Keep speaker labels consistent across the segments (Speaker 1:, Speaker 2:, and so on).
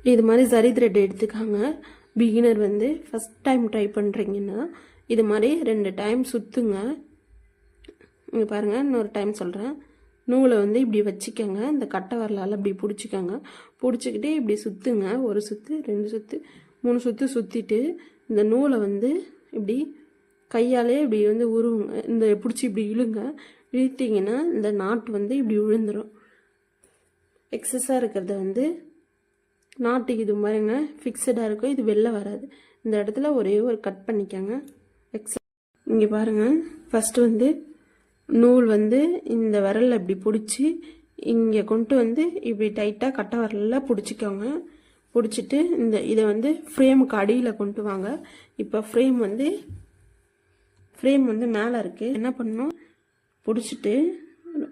Speaker 1: இது மாதிரி சரி த்ரெட் எடுத்துக்காங்க. பிகினர் வந்து ஃபஸ்ட் டைம் ட்ரை பண்ணுறீங்கன்னா இது மாதிரி 2 டைம் சுற்றுங்க. இங்கே பாருங்கள், இன்னொரு டைம் சொல்கிறேன். நூலை வந்து இப்படி வச்சுக்கோங்க, இந்த கட்டை வரலால் இப்படி பிடிச்சிக்கோங்க. பிடிச்சிக்கிட்டு இப்படி சுற்றுங்க. 1 சுற்று, 2 சுற்று, 3 சுற்று சுற்றிட்டு இந்த நூலை வந்து இப்படி கையாலே இப்படி வந்து உருவுங்க. இந்த பிடிச்சி இப்படி இழுங்க. இழுத்திங்கன்னா இந்த நாட்டு வந்து இப்படி விழுந்துடும். எக்ஸஸாக இருக்கிறத வந்து நாட்டுக்கு இது பாருங்க ஃபிக்ஸடாக இருக்கும், இது வெளில வராது. இந்த இடத்துல ஒரே ஒரு கட் பண்ணிக்கோங்க. இங்கே பாருங்கள், ஃபஸ்ட்டு வந்து நூல் வந்து இந்த விரலில் இப்படி பிடிச்சி இங்கே கொண்டு வந்து இப்படி டைட்டாக கட்டை விரலில் பிடிச்சிக்கோங்க. பிடிச்சிட்டு இதை வந்து ஃப்ரேமுக்கு அடியில் கொண்டு வாங்க. இப்போ ஃப்ரேம் வந்து மேலே இருக்குது. என்ன பண்ணணும், பிடிச்சிட்டு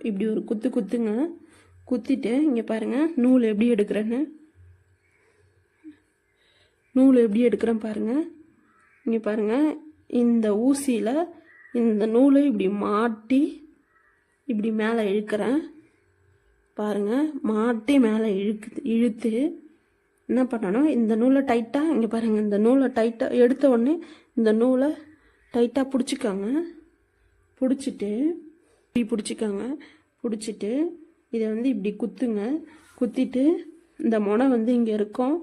Speaker 1: இப்படி ஒரு குத்துங்க. குத்திட்டு இங்கே பாருங்கள் நூல் எப்படி எடுக்கிறேன்னு. நூல் எப்படி எடுக்கிறேன் பாருங்கள். இங்கே பாருங்கள், இந்த ஊசியில் இந்த நூலை இப்படி மாட்டி இப்படி மேலே இழுக்கிறேன் பாருங்கள். மாட்டி மேலே இழுத்து என்ன பண்ணணும், இந்த நூலை டைட்டாக இங்கே பாருங்கள், இந்த நூலை டைட்டாக எடுத்த உடனே இந்த நூலை டைட்டாக பிடிச்சிக்கோங்க. பிடிச்சிட்டு இப்படி பிடிச்சிக்கோங்க. பிடிச்சிட்டு இதை வந்து இப்படி குத்துங்க. குத்திட்டு இந்த முனை வந்து இங்கே இருக்கும்,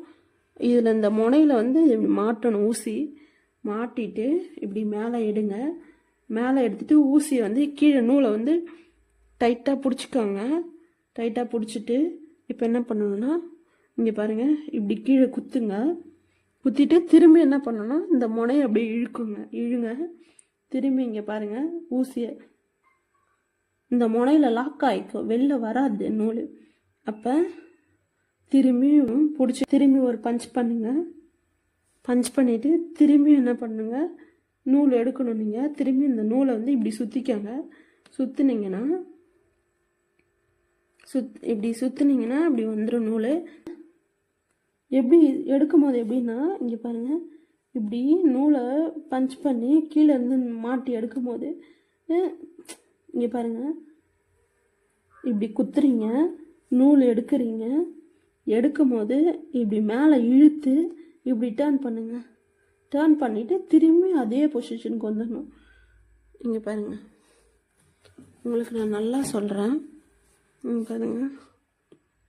Speaker 1: இதில் இந்த முனையில் வந்து இப்படி மாட்டணும் ஊசி. மாட்டிட்டு இப்படி மேலே எடுங்க. மேலே எடுத்துகிட்டு ஊசியை வந்து கீழே நூலை வந்து டைட்டாக பிடிச்சிக்கோங்க. டைட்டாக பிடிச்சிட்டு இப்போ என்ன பண்ணணும்னா இங்கே பாருங்கள், இப்படி கீழே குத்துங்க. குத்திட்டு திரும்பி என்ன பண்ணணும், இந்த முனையை அப்படியே இழுங்க. திரும்பி இங்கே பாருங்கள், ஊசியை இந்த முனையில் லாக் ஆகிக்கும், வெளில வராது நூல். அப்போ திரும்பியும் பிடிச்சி திரும்பி ஒரு பஞ்ச் பண்ணுங்க. பஞ்ச் பண்ணிவிட்டு திரும்பி என்ன பண்ணுங்க, நூல் எடுக்கணும். நீங்கள் திரும்பி இந்த நூலை வந்து இப்படி சுற்றிக்கோங்க. சுற்றுனீங்கன்னா இப்படி சுற்றுனீங்கன்னா இப்படி வந்துடும் நூல். எப்படி எடுக்கும் போது எப்படின்னா இங்கே பாருங்கள், இப்படி நூலை பஞ்ச் பண்ணி கீழே இருந்து மாட்டி எடுக்கும் போது இங்கே பாருங்கள், இப்படி குத்துறீங்க, நூல் எடுக்கிறீங்க. எடுக்கும் போது இப்படி மேலே இழுத்து இப்படி டேர்ன் பண்ணுங்க. டேர்ன் பண்ணிவிட்டு திரும்பி அதே பொசிஷனுக்கு வந்துடணும். இங்கே பாருங்கள், உங்களுக்கு நான் நல்லா சொல்கிறேன். இங்கே பாருங்கள்,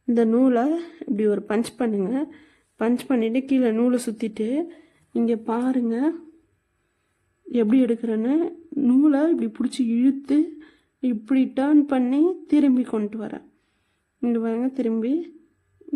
Speaker 1: இந்த நூலை இப்படி ஒரு பஞ்ச் பண்ணுங்க. பஞ்ச் பண்ணிவிட்டு கீழே நூலை சுற்றிட்டு இங்கே பாருங்கள் எப்படி எடுக்கிறேன்னு. நூலை இப்படி பிடிச்சி இழுத்து இப்படி டேர்ன் பண்ணி திரும்பி கொண்டு வரேன். இங்கே பாருங்கள், திரும்பி